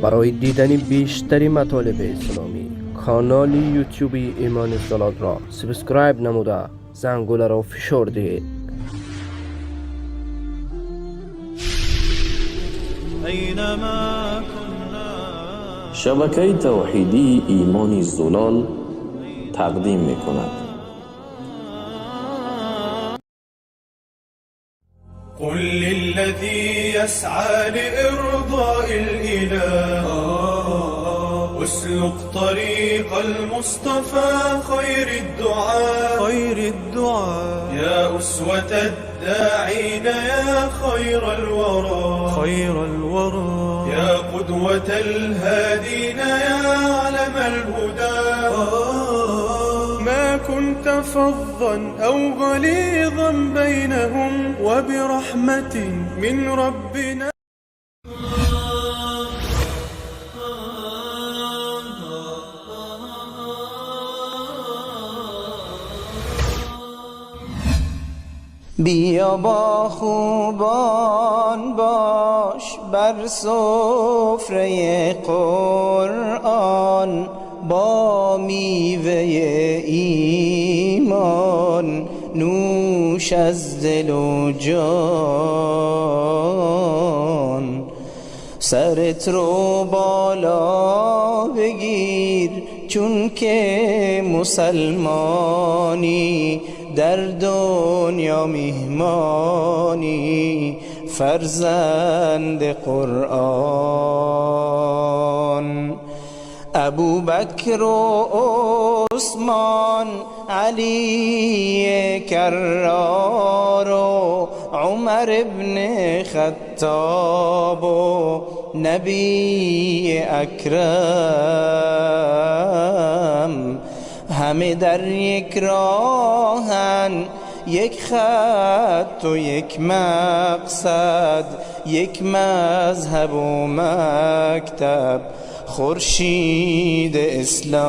برای دیدن بیشتری مطالب اسلامی کانال یوتیوبی ایمان صلات را سابسکرایب نموده زنگوله را فشار دهید. شبکه توحیدی ایمان زلال تقدیم می کند. قل للذي يسعى لإرضاء الإله اسلك طريق المصطفى خير الدعاء يا أسوة الداعين يا خير الورى يا قدوة الهادين يا علم الهدى ما كنت فظا أو غليظا بينهم وبرحمة من ربنا بیا با خوبان باش بر سفره قرآن با میوه ایمان نوش از دل و جان. سرت رو بالا بگیر چون که مسلمانی، در دنیا میهمانی فرزند قرآن. ابو بکر و عثمان، علی کرار و عمر ابن خطاب و نبی اکرم همه در یک راهن، یک خط و یک مقصد، یک مذهب و مکتب، خورشید اسلام.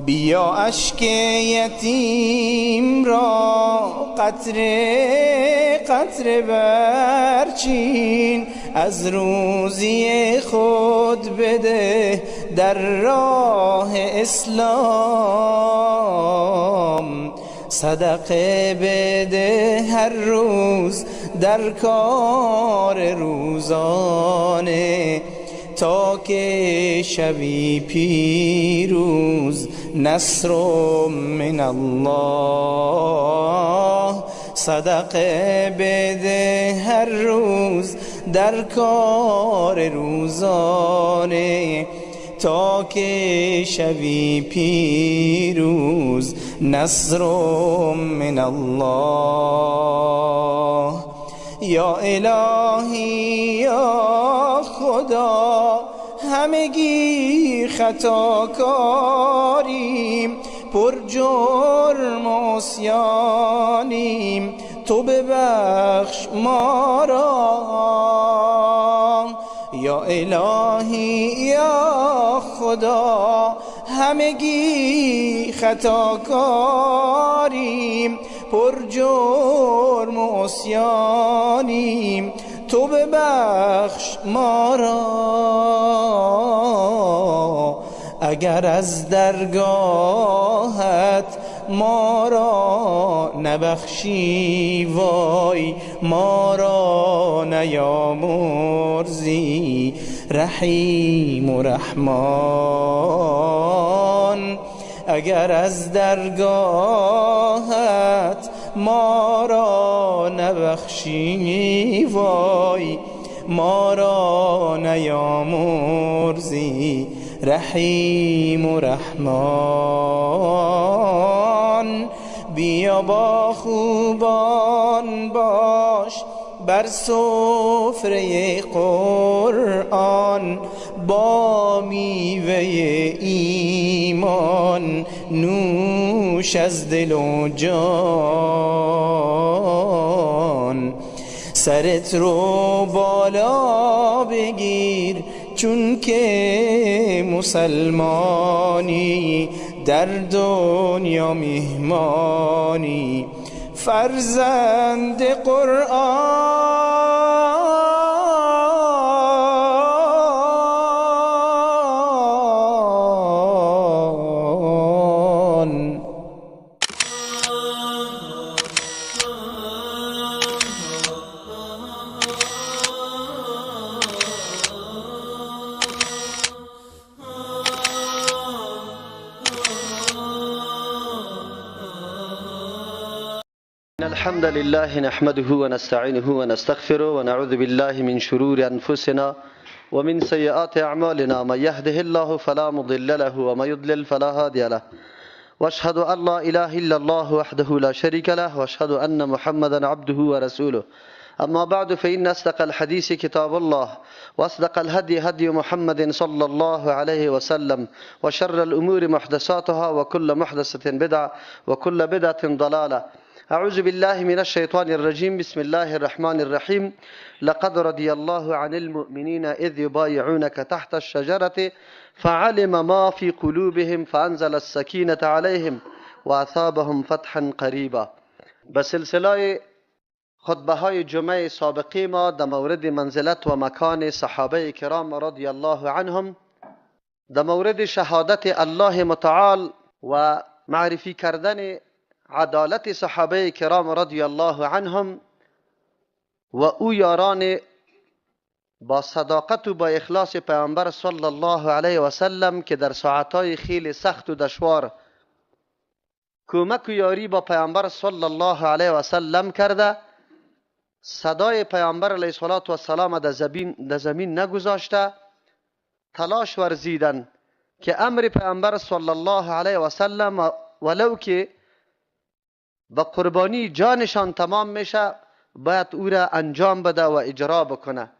بیا اشک یتیم را قطره قطره برچین، از روزی خود بده در راه اسلام. صدقه بده هر روز در کار روزانه، تا که شوی پیروز نصر من الله. صدقه بده هر روز در کار روزانه، تا که شوی پیروز نصر من الله. یا الهی یا خدا همگی خطاکاریم، پر جرم و عصیانیم، تو ببخش ما را. یا الهی یا خدا همگی خطاکاریم، پر جرم و عصیانیم، تو ببخش ما را. اگر از درگاهت ما را نبخشی وای، ما را نیامرزی رحیم و رحمان. اگر از درگاهت ما را نبخشی وای، ما را نیامرزی رحیم و رحمان. بیا با خوبان باش بر سفره قرآن، با میوه ایمان نوش از دل و جان. سرت رو بالا بگیر چون که مسلمانی، در دنیا میهمانی فرزند قرآن. الحمد لله نحمده ونستعينه ونستغفره ونعوذ بالله من شرور أنفسنا ومن سيئات أعمالنا من يهده الله فلا مضل له ومن يضلل فلا هادي له واشهد أن لا إله إلا الله وحده لا شريك له واشهد أن محمدا عبده ورسوله أما بعد فإن أصدق الحديث كتاب الله وأصدق الهدي هدي محمد صلى الله عليه وسلم وشر الأمور محدثاتها وكل محدثة بدعة وكل بدعة ضلالة. أعوذ بالله من الشيطان الرجيم. بسم الله الرحمن الرحيم. لقد رضي الله عن المؤمنين إذ يبايعونك تحت الشجرة فعلم ما في قلوبهم فأنزل السكينة عليهم وأثابهم فتحا قريبا. بسلسله خطبه های جمعه سابقی ما در مورد منزلت و مکان صحابه کرام رضی الله عنهم، در مورد شهادت الله متعال و معرفی کردن عدالت صحابه کرام رضی الله عنهم و او یاران با صداقت و با اخلاص پیامبر صلی الله علیه و سلم که در ساعتهای خیلی سخت و دشوار کمک و یاری با پیامبر صلی الله علیه و سلم کرده، صدای پیامبر علیه السلام در زمین نگذاشته، تلاش ورزیدن که امر پیامبر صلی الله علیه و سلم ولو که با قربانی جانشان تمام میشه باید او را انجام بده و اجرا بکنه.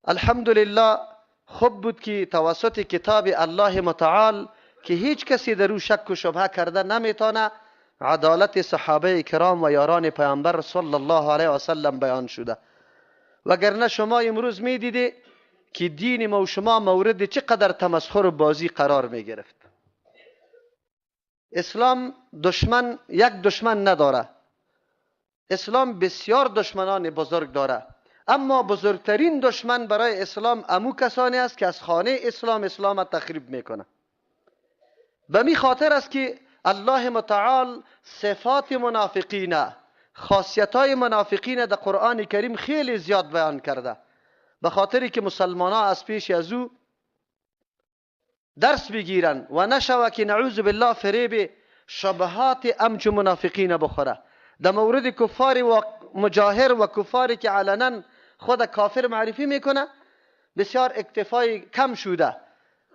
الحمدلله خوب بود که توسط کتاب الله متعال که هیچ کسی در او شک و شبهه کرده نمیتونه عدالت صحابه کرام و یاران پیامبر صلی الله علیه و سلم بیان شده. وگرنه شما امروز میدیدی که دین ما و شما مورد چقدر تمسخر و بازی قرار میگرفت. اسلام یک دشمن نداره. اسلام بسیار دشمنان بزرگ داره، اما بزرگترین دشمن برای اسلام امو کسانی است که از خانه اسلام تخریب میکنه. به می خاطر است که الله متعال صفات منافقین، خاصیت‌های منافقین در قرآن کریم خیلی زیاد بیان کرده، به خاطری که مسلمانان از پیش از او درس بگیرن و نشوه که نعوذ بالله فریب شبهات امچو منافقین بخوره. در مورد کفار و مجاهر و کفاری که علنا خود کافر معرفی میکنه بسیار اکتفای کم شده.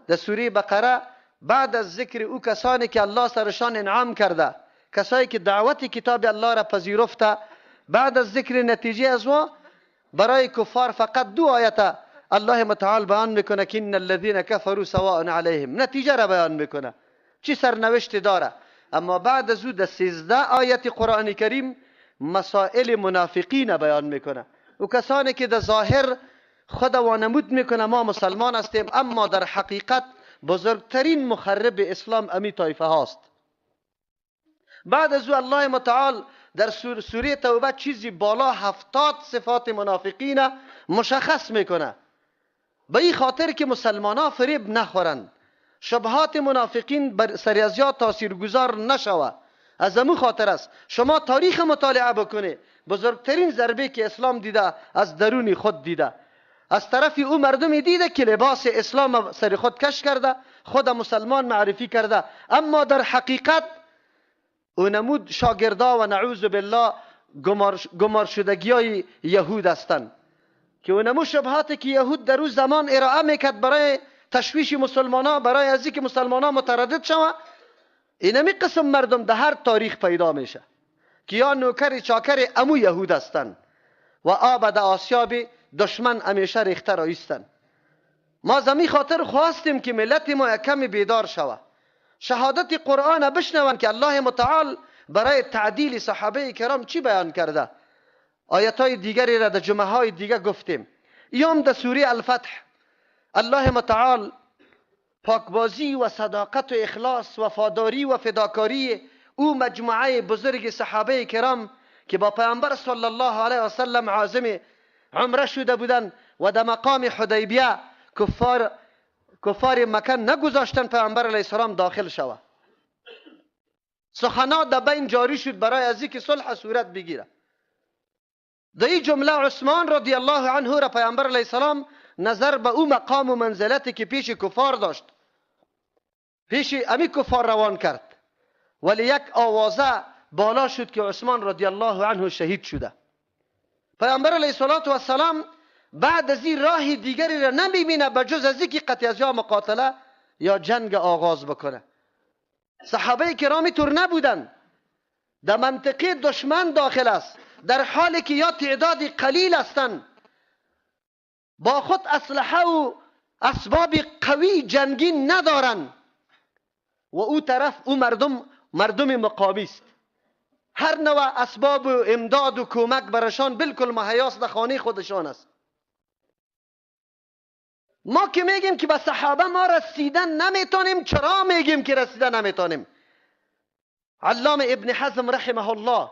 در سوره بقره بعد از ذکر او کسانی که الله سرشان انعام کرده، کسایی که دعوت کتاب الله را پذیرفته، بعد از ذکر نتیجه از ما برای کفار فقط 2 آیت الله متعال بیان میکنه که ان الذين كفروا سواء علیهم، نتیجه را بیان میکنه چی سرنوشت داره. اما بعد از او در 13 آیت قرآن کریم مسائل منافقین بیان میکنه، و کسانی که در ظاهر خود وانمود میکنه ما مسلمان هستیم، اما در حقیقت بزرگترین مخرب اسلام امی طایفه هاست. بعد از او الله متعال در سوره توبه چیزی بالا 70 صفات منافقین مشخص میکنه، به این خاطر که مسلمانان فریب نخورند، شبهات منافقین بر سریازیا تاثیرگذار نشوه. از امو خاطر است شما تاریخ مطالعه بکنه، بزرگترین ضربه که اسلام دیده از درون خود دیده. از طرف او مردمی دیده که لباس اسلام سر خود کش کرده، خود مسلمان معرفی کرده، اما در حقیقت او نمود شاگردا و نعوذ بالله گمار شدگی های یهود هستند که او نمود شبهاتی که یهود در او زمان ارائه میکرد برای تشویش مسلمانان، برای از اینکه مسلمانان متردد شوند. اینمی قسم مردم در هر تاریخ پیدا میشه که یا نوکر چاکر امو یهود هستند و آبد آسیاب دشمن همیشه ریخته رایستند. ما زمی خاطر خواستیم که ملت ما کمی بیدار شود، شهادت قرآن بشنون که الله متعال برای تعدیل صحابه کرام چی بیان کرده. آیت های دیگری را در جمعه های دیگه گفتیم. یوم در سوره الفتح الله متعال پاکبازی و صداقت و اخلاص، وفاداری و فداکاری او مجموعه بزرگ صحابه کرام که با پیامبر صلی الله علیه و سلم عازم عمره شده بودند و در مقام حدیبیه کفار مکه نگذاشتن پیامبر علیه السلام داخل شود. سخنات در بین جاری شد برای از اینکه صلح صورت بگیره. در این جمله عثمان رضی الله عنه را پیامبر علیه السلام نظر به او مقام و منزلتی که پیش کفار داشت پیش امی کفار روان کرد، ولی یک آوازه بالا شد که عثمان رضی الله عنه شهید شده. پیامبر علیه السلام بعد از این راه دیگری را نمیبینه به جز از اینکه قطع از یا مقاتله یا جنگ آغاز بکنه. صحابه کرام طور نبودن. در منطقه دشمن داخل است، در حالی که یا تعدادی قلیل هستند، با خود اسلحه و اسباب قوی جنگی ندارن و او طرف او مردم مقامی است. هر نوع اسباب و امداد و کمک برشان بالکل مهیاس در خانه خودشان است. ما که میگیم که به صحابه ما رسیدن نمیتونیم، چرا میگیم که رسیدن نمیتونیم؟ علامه ابن حزم رحمه الله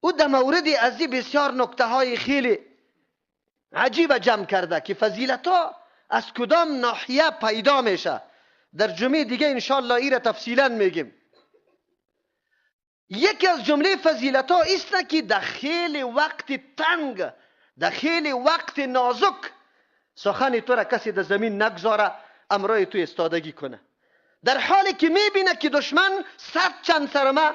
او در مورد ازی بسیار نکته های خیلی عجیب جمع کرده که فضیلت ها از کدام ناحیه پیدا میشه. در جمعه دیگه انشاءالله ای را تفصیلا میگیم. یکی از جمله فضیلت ها است که در خیلی وقت تنگ، در خیلی وقت نازک سخن تو را کسی در زمین نگذاره، امرای تو استادگی کنه، در حالی که میبینه که دشمن صد چند سرمه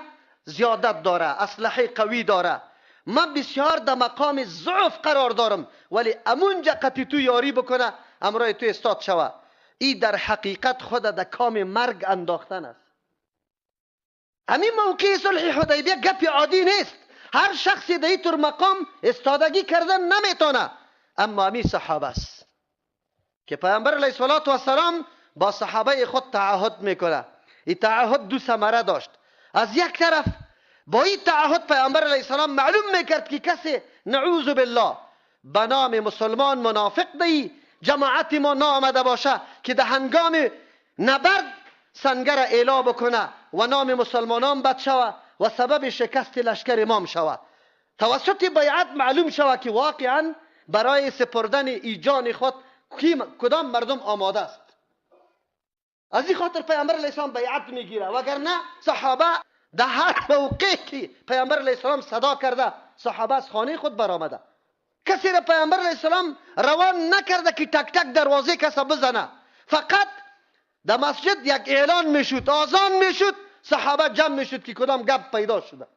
زیادت داره، اسلحه قوی داره، من بسیار در مقام ضعف قرار دارم، ولی امونجا قطع تو یاری بکنه امرای تو استاد شوه. این در حقیقت خود در کام مرگ انداختن است. همین موقع صلح حدیبیه گپ عادی نیست. هر شخصی در این طور مقام استادگی کردن نمیتونه. اما همین صحابه است که پیامبر علیه السلام با صحابه خود تعهد میکنه. این تعهد دو ثمره داشت. از یک طرف با این تعهد پیامبر علیه السلام معلوم میکرد که کسی نعوذ بالله به نام مسلمان منافق دی جماعت ما نامده باشه که در هنگام نبرد سنگر اعلا بکنه و نام مسلمانان بد شوه و سبب شکست لشکر امام شوه. توسط بیعت معلوم شوه که واقعا برای سپردن ای جان خود کدام مردم آماده است. از این خاطر پیامبر علیه السلام بیعت میگیره، وگرنه صحابه در هر موقعی که پیامبر علیه السلام صدا کرده صحابه از خانه خود برآمده. کسی را پیامبر علیه السلام روان نکرده که تک تک دروازه کسی بزنه. فقط در مسجد یک اعلان میشد، آذان میشد، صحابه جمع میشد که کدام گپ پیدا شده.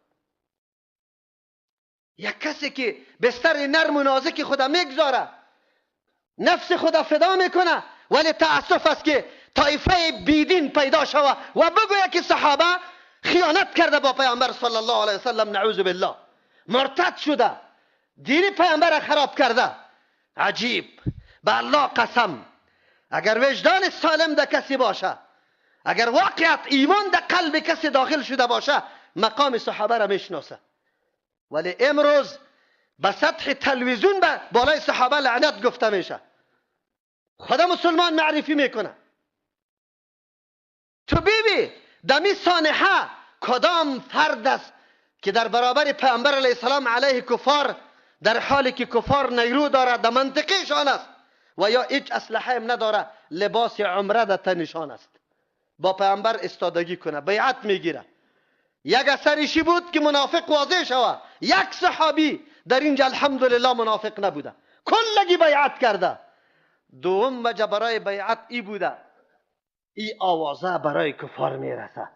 یک کسی که بستر نرم و نازک خدا میگذاره، نفس خدا فدا میکنه، ولی تأسف است که طایفه بیدین پیدا شوه و بگویه که صحابه خیانت کرده با پیامبر صلی الله علیه وسلم، نعوذ بالله، مرتد شده، دین پیامبر خراب کرده. عجیب. به الله قسم اگر وجدان سالم در کسی باشه، اگر واقعیت ایمان در قلب کسی داخل شده باشه، مقام صحابه را میشناسه. ولی امروز به سطح تلویزیون به بالای صحابه لعنت گفته میشه، خدا مسلمان معرفی میکنه. تو بیبی دمی سانحه کدام فرد است که در برابر پیامبر علیه السلام علیه کفار، در حالی که کفار نیرو داره در منطقه شان است و یا هیچ اسلحه هم نداره، لباس عمره در تنشان است، با پیامبر استادگی کنه، بیعت میگیره. یک اثرشی بود که منافق واضح شوه. یک صحابی در اینجا الحمدلله منافق نبوده، کلگی بیعت کرده. دوم وجه برای بیعت ای بوده، ای آوازه برای کفار میرسه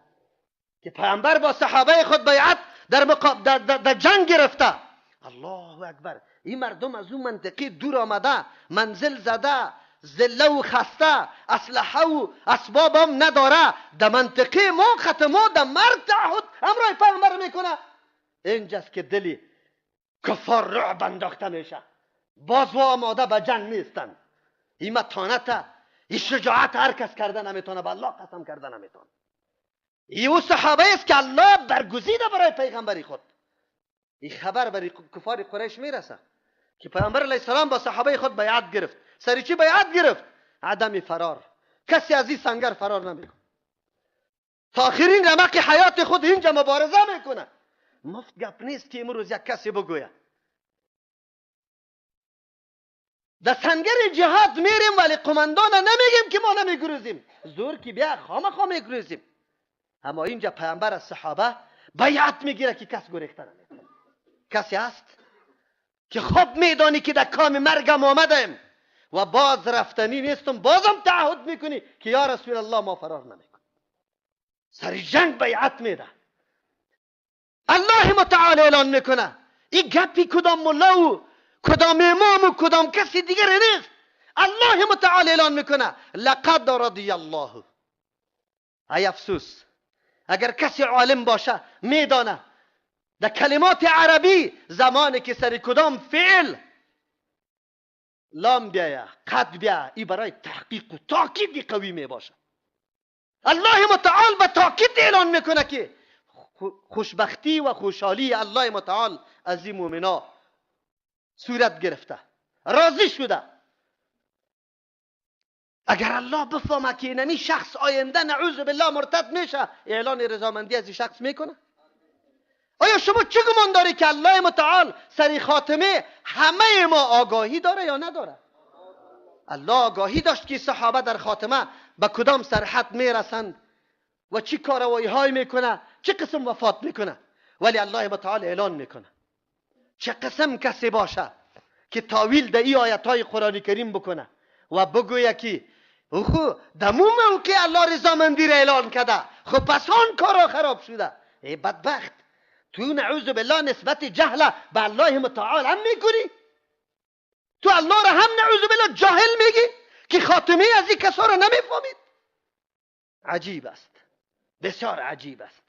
که پیامبر با صحابه خود بیعت در جنگ گرفته. الله اکبر. این مردم از اون منطقه دور آمده، منزل زده، ذله و خسته، اسلحه و اسباب هم نداره، در منطقه ما ختمه در مرگ تعهد امرای پیامبر میکنه. اینجاست که دلی کفار رعب انداخته میشه، باز و آماده به جنگ نیستن. این متانت، این شجاعت هر کس کرده نمیتونه، به الله قسم کرده نمیتونه. این او صحابه است که الله برگزیده برای پیغمبری خود. این خبر برای کفار قریش میرسه که پیامبر علیه السلام با صحابه خود بیعت گرفت. سری چی بیعت گرفت؟ عدم فرار. کسی از این سنگر فرار نمیکنه، تا آخرین رمق حیات خود اینجا مبارزه میکنه. مفت گپ نیست که امروز یک کسی بگوید در سنگر جهاد میریم ولی قماندان نمیگیم که ما نمیگروزیم، زور که بیا خامخا میگروزیم. اما اینجا پیامبر از صحابه بیعت میگیره که کس گریخته نمیکنه. کسی هست که خب میدانی که در کام مرگم آمدم و باز رفتنی نیستم، بازم تعهد میکنی که یا رسول الله ما فرار نمیکنم. سر جنگ بیعت میده. الله متعال اعلان میکنه. این گپی کدام ملا و کدام امام و کدام کسی دیگر نیست. الله متعال اعلان میکنه لقد رضی الله. ای افسوس اگر کسی عالم باشه میدانه در کلمات عربی زمانی که سر کدام فعل لام بیایه قد بیایه ای برای تحقیق و تاکید قوی می باشه. الله متعال به تاکید اعلان میکنه که خوشبختی و خوشحالی الله متعال از این مؤمنا صورت گرفته، راضی شده. اگر الله بفهمه که اینمی شخص آینده نعوذ بالله مرتد میشه، اعلان رضامندی از این شخص میکنه؟ آیا شما چه گمان داری که الله متعال سری خاتمه همه ما آگاهی داره یا نداره؟ الله آگاهی داشت که صحابه در خاتمه به کدام سرحد میرسند و چی کاروائی های میکنه، چه قسم وفات میکنه. ولی الله متعال اعلان میکنه چه قسم کسی باشه که تاویل در این آیت های قرآن کریم بکنه و بگویه که خو دمو موقع الله رضامندی را اعلان کرده، خب پس آن کارا خراب شده. ای بدبخت، تو نعوذ بالله نسبت جهل به الله متعال هم میکنی؟ تو الله را هم نعوذ بالله جاهل میگی که خاتمه از این کسا را نمیفهمید؟ عجیب است، بسیار عجیب است،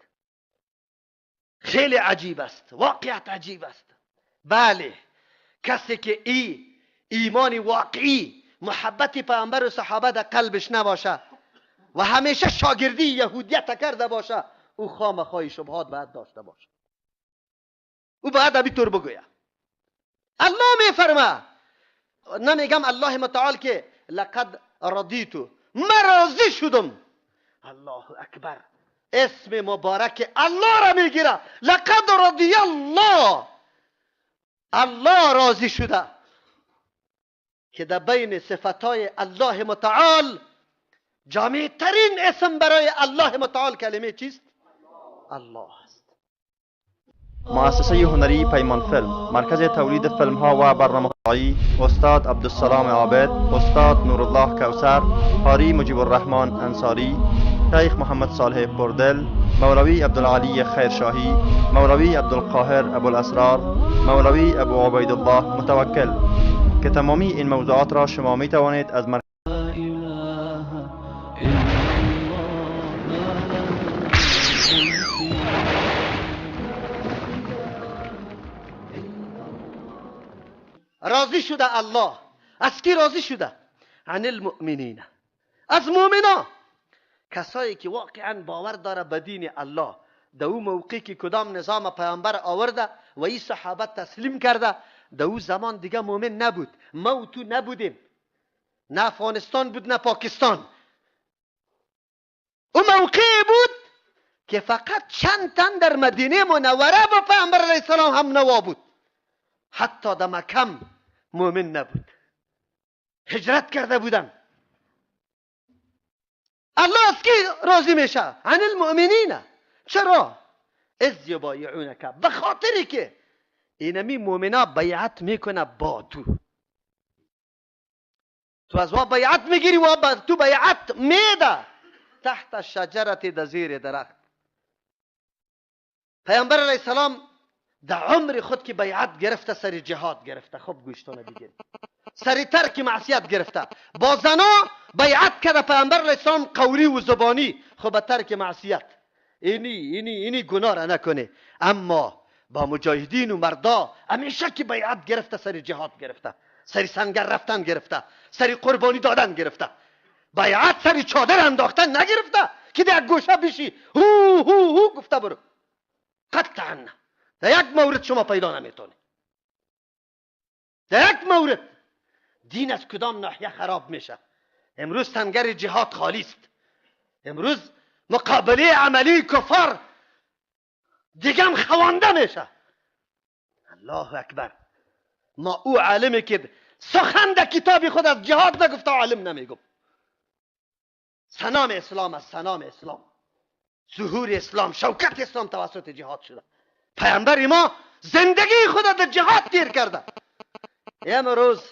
خیلی عجیب است، واقعیت عجیب است. بله، کسی که ایمان واقعی محبت پیامبر و صحابه در قلبش نباشه و همیشه شاگردی یهودیت کرده باشه، او خامخای شبهات باید داشته باشه. او باید ابی طور بگویه. الله میفرمه، نمیگم الله متعال که لقد رضیتو، من راضی شدم. الله اکبر، اسم مبارک الله را میگیره. لقد رضی الله، الله راضی شده. که در بین صفتای الله متعال جامع ترین اسم برای الله متعال کلمه چیست؟ الله است. مؤسسه هنری پیمان فیلم، مرکز تولید فیلم ها و برنامه‌های استاد عبدالسلام عابد، استاد نورالله کوثر، قاری مجیب الرحمن انصاری، شیخ محمد صالح بردل، مولوی عبدالعلی خیرشاهی، مولوی عبدالقاهر ابوالاسرار، مولوی ابو عبید الله متوکل، که تمامی این موضوعات را شما می توانید از مرکز راضی شده الله. از کی راضی شده؟ عن المؤمنین، از مؤمنا، کسایی که واقعا باور داره به دین الله. در او موقعی که کدام نظام پیامبر آورده و این صحابه تسلیم کرده، در او زمان دیگه مؤمن نبود. ما و تو نبودیم، نه افغانستان بود نه پاکستان. او موقعی بود که فقط چند تن در مدینه منوره با پیامبر علیه السلام هم نوا بود. حتی در مکه مؤمن نبود، هجرت کرده بودن. الله از کی راضی میشه؟ عن المؤمنین. چرا؟ اذ یبایعونک، به خاطری که اینمی مؤمنا بیعت میکنه با تو. تو از وا بیعت میگیری و با تو بیعت میده تحت شجرت در زیر درخت. پیامبر علیه السلام در عمر خود که بیعت گرفته، سری جهاد گرفته. خب گوشتانه بگیری، سری ترک معصیت گرفته. با زنا بیعت کرده پیامبر علیه السلام، قولی و زبانی. خب ترک معصیت، اینی گناه را نکنه. اما با مجاهدین و مردا همیشه که بیعت گرفته، سری جهاد گرفته، سری سنگر رفتن گرفته، سری قربانی دادن گرفته. بیعت سری چادر انداختن نگرفته که در گوشه بشی هو هو هو گفته برو. قطعا در یک مورد شما پیدا نمیتونه. در یک مورد دین از کدام ناحیه خراب میشه؟ امروز سنگر جهاد خالی است. امروز مقابله عملی کفار دیگم خوانده میشه. الله اکبر. ما او عالمی که سخن در کتاب خود از جهاد نگفته عالم نمیگم. سنام اسلام از سنام اسلام، ظهور اسلام، شوکت اسلام توسط جهاد شده. پیامبر ما زندگی خود در جهاد تیر کرده. امروز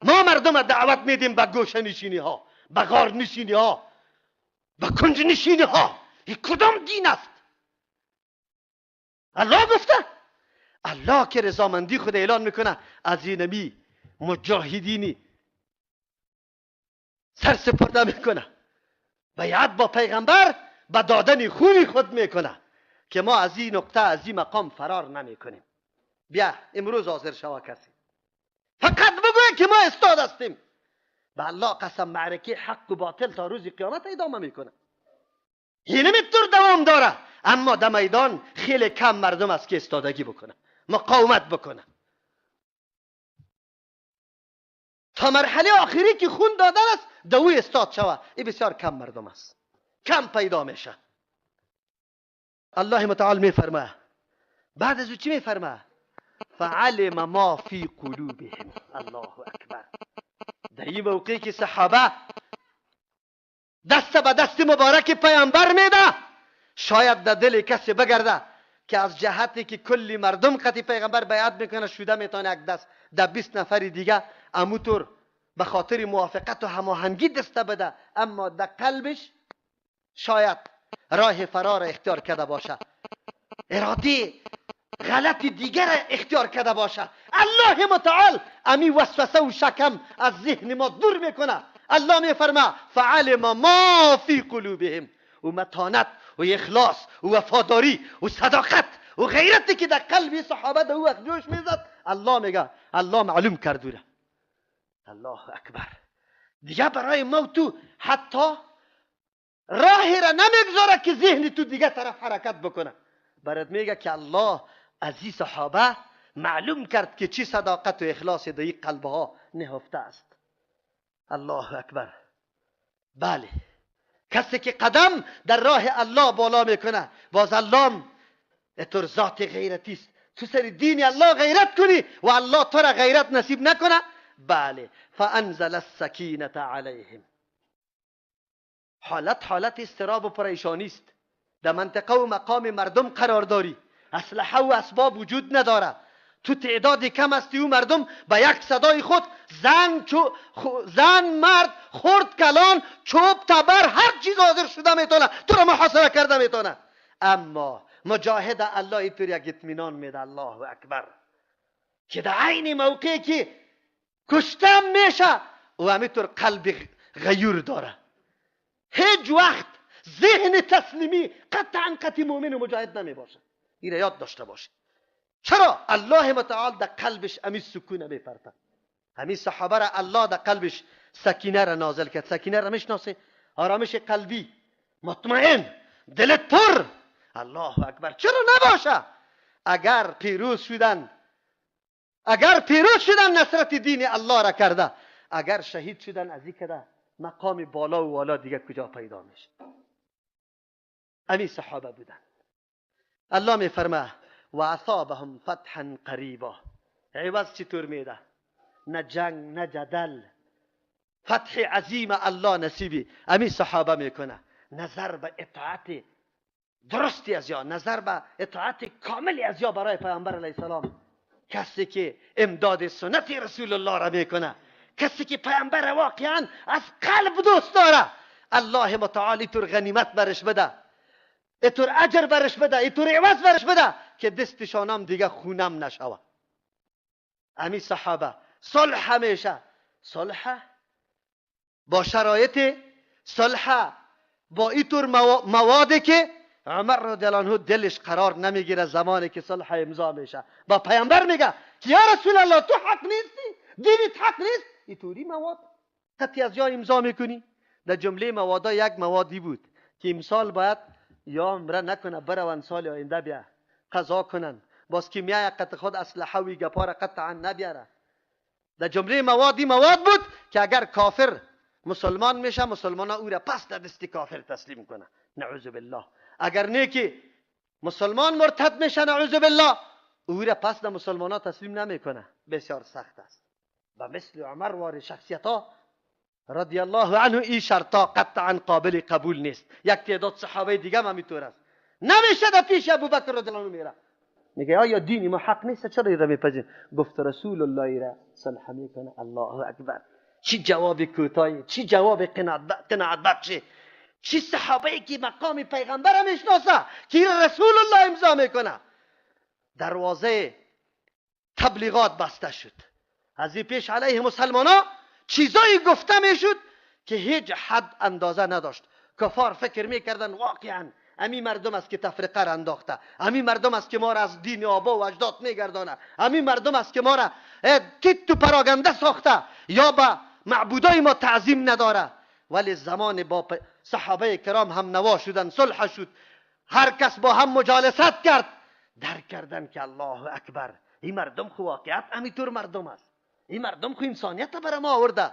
ما مردم دعوت میدیم به گوشه نشینی ها، به غار نشینی ها، به کنج نشینی ها. این کدام دین است؟ الله گفته. الله که رضامندی خود اعلان میکنه از اینمی مجاهدینی سرسپرده میکنه، بیعت با پیغمبر به دادن خون خود میکنه که ما از این نقطه، از این مقام فرار نمیکنیم. بیا امروز حاضر شوا کسی، فقط بگوی که ما استاد هستیم. به الله قسم معرکه حق و باطل تا روز قیامت ادامه میکنه. اینمی طور دوام داره، اما در میدان خیلی کم مردم است که استادگی بکنه، مقاومت بکنه. تا مرحله آخری که خون دادن است دوی استاد شوه، این بسیار کم مردم است، کم پیدا میشه. الله متعال میفرمه بعد از او چی میفرمه؟ فعلم ما فی قلوبهم. الله اکبر. در این موقعی که صحابه دست به دست مبارک پیامبر میده، شاید در دل کسی بگرده که از جهتی که کلی مردم خطی پیغمبر بیعت میکنه شده میتونه یک دست در 20 نفر دیگه اموتور به خاطر موافقت و هماهنگی دسته بده، اما در قلبش شاید راه فرار اختیار کرده باشه، اراده غلط دیگر اختیار کرده باشه. الله متعال امی وسوسه و شکم از ذهن ما دور میکنه. الله میفرما فعلم ما فی قلوبهم. و متانت و اخلاص و وفاداری و صداقت و غیرتی که در قلب صحابه در وقت جوش میزد، الله میگه الله معلوم کرده. الله اکبر. دیگه برای موت حتی راهی را نمیگذاره که ذهن تو دیگه طرف حرکت بکنه. برات میگه که الله از این صحابه معلوم کرد که چی صداقت و اخلاص در این قلبها نهفته است. الله اکبر. بله، کسی که قدم در راه الله بالا میکنه، باز الله اتر ذات غیرتی است، تو سر دین الله غیرت کنی و الله تو را غیرت نصیب نکنه. بله، فانزل السکینه علیهم. حالت استراب و پریشانی است. در منطقه و مقام مردم قرار داری، اسلحه و اسباب وجود نداره، تو تعداد کم هستی و مردم به یک صدای خود زن مرد خرد کلان چوب تبر هر چیز حاضر شده میتونه تو را محاصره کرده میتونه. اما مجاهد الله اینطور یک اطمینان میده. الله اکبر. که در عین موقعی که کشتم میشه و همینطور قلب غیور داره، هیچ وقت ذهن تسلیمی قطعا مؤمن و مجاهد نمی باشه. این را یاد داشته باشه. چرا؟ الله متعال در قلبش امی سکون میفرسته. همین صحابه را الله در قلبش سکینه را نازل کرد. سکینه را میشناسه؟ آرامش قلبی، مطمئن، دلت پر. الله اکبر. چرا نباشه؟ اگر پیروز شدن نصرت دین الله را کرده، اگر شهید شدن از این کده مقام بالا و والا دیگه کجا پیدا میشه؟ امی صحابه بودن. الله میفرمه و اصابهم فتحا قریبا. عوض چطور میده؟ نه جنگ نه جدل، فتح عظیم الله نصیبی امی صحابه میکنه. نظر به اطاعت درستی از یا، نظر به اطاعت کاملی از یا برای پیامبر علیه السلام. کسی که امداد سنت رسول الله را میکنه، کسی که پیامبر واقعا از قلب دوست داره، الله متعال اینطور غنیمت برش بده، اینطور اجر برش بده، اینطور عوض برش بده که دستشانم دیگه خونم نشوه. امی صحابه صلح همیشه، صلح با شرایط، صلح با اینطور موادی که عمر رضی الله عنه دلش قرار نمیگیره زمانی که صلح امضا میشه. با پیامبر میگه که یا رسول الله تو حق نیستی، دینت حق نیست، اینطوری مواد قطعی از یا امضا میکنی. در جمله موادا یک موادی بود که امسال باید یا عمره نکنه، برون سال آینده بیا قضا کنن، باز که میای قطع خود اسلحه و گپار قطعا نبیاره. در جمله مواد بود که اگر کافر مسلمان میشه، مسلمان ها او را پس در دست کافر تسلیم کنه، نعوذ بالله. اگر نیکی مسلمان مرتد میشه، نعوذ بالله، او را پس در مسلمان ها تسلیم نمیکنه. بسیار سخت است. و مثل عمر وار شخصیت ها رضی الله عنه این شرطا قطعا قابل قبول نیست. یک تعداد صحابه دیگه هم همینطور است. نمیشه در پیش ابوبکر رضی الله عنه میره، میگه آیا دینی ما حق نیست؟ چرا ایره میپذیر؟ گفت رسول الله ایره صلح میکنه. الله اکبر. چی جواب کوتاهی، چی جواب قناعت بخشی، چی صحابه که مقام پیغمبر میشناسه که رسول الله امضا میکنه. دروازه تبلیغات بسته شد. از این پیش علیه مسلمانا چیزایی گفته میشد که هیچ حد اندازه نداشت. کفار فکر میکردن واقعا امی مردم است که تفرقه را انداخته، امی مردم است که ما را از دین آبا و اجداد میگردانه، امی مردم است که ما را تیت و پراگنده ساخته یا به معبودای ما تعظیم نداره. ولی زمان با صحابه کرام هم نوا شدن، صلح شد، هر کس با هم مجالست کرد، درک کردن که الله اکبر، این مردم خو واقعیت همینطور مردم است، این مردم خو انسانیت برای ما آورده،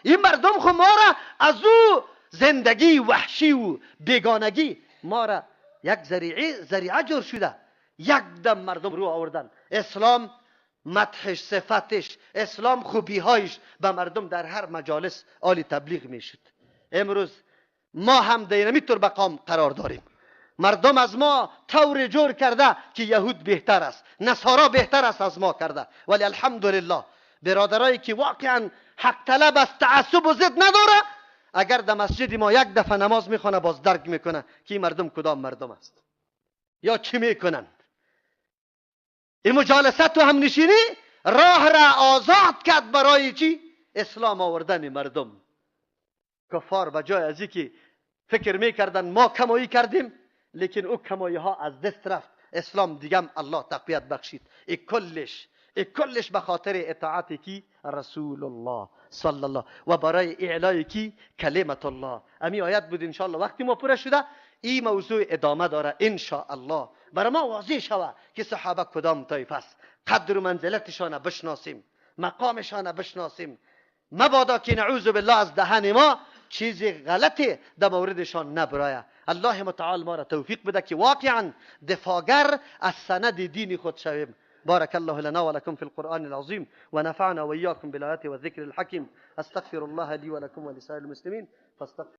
این مردم خو ما را از او زندگی وحشی و بیگانگی ما را یک ذریعه جور شده، یک دم مردم رو آوردن. اسلام مدحش، صفتش، اسلام خوبیهایش به مردم در هر مجالس عالی تبلیغ میشد. امروز ما هم دینمی طور مقام قرار داریم. مردم از ما طور جور کرده که یهود بهتر است، نصارا بهتر است از ما کرده. ولی الحمدلله برادرایی که واقعا حق طلب است، تعصب و ضد نداره، اگر در مسجد ما یک دفعه نماز میخونه باز درک میکنه که این مردم کدام مردم است یا چی میکنند. این مجالست و هم نشینی راه را آزاد کرد برای چی؟ اسلام آوردن مردم. کفار بجای از اینکه فکر میکردن ما کمایی کردیم، لیکن او کمایی ها از دست رفت. اسلام دیگم الله تقویت بخشید. کلش به خاطر اطاعت کی؟ رسول الله صلی الله و برای اعلای کی؟ کلمت الله. امی آیت بود انشاءالله وقتی ما پوره شده این موضوع ادامه داره انشاءالله. برای ما واضح شود که صحابه کدام طایفه است، قدر و منزلتشان بشناسیم، مقامشان بشناسیم، مبادا که نعوذ بالله از دهن ما چیزی غلطی در موردشان نبرایه. الله متعال ما را توفیق بده که واقعا دفاعگر از سند دین خود شویم. بارك الله لنا ولكم في القرآن العظيم ونفعنا وإياكم بالآيات والذكر الحكيم. أستغفر الله لي ولكم ولسائر المسلمين فاستغفر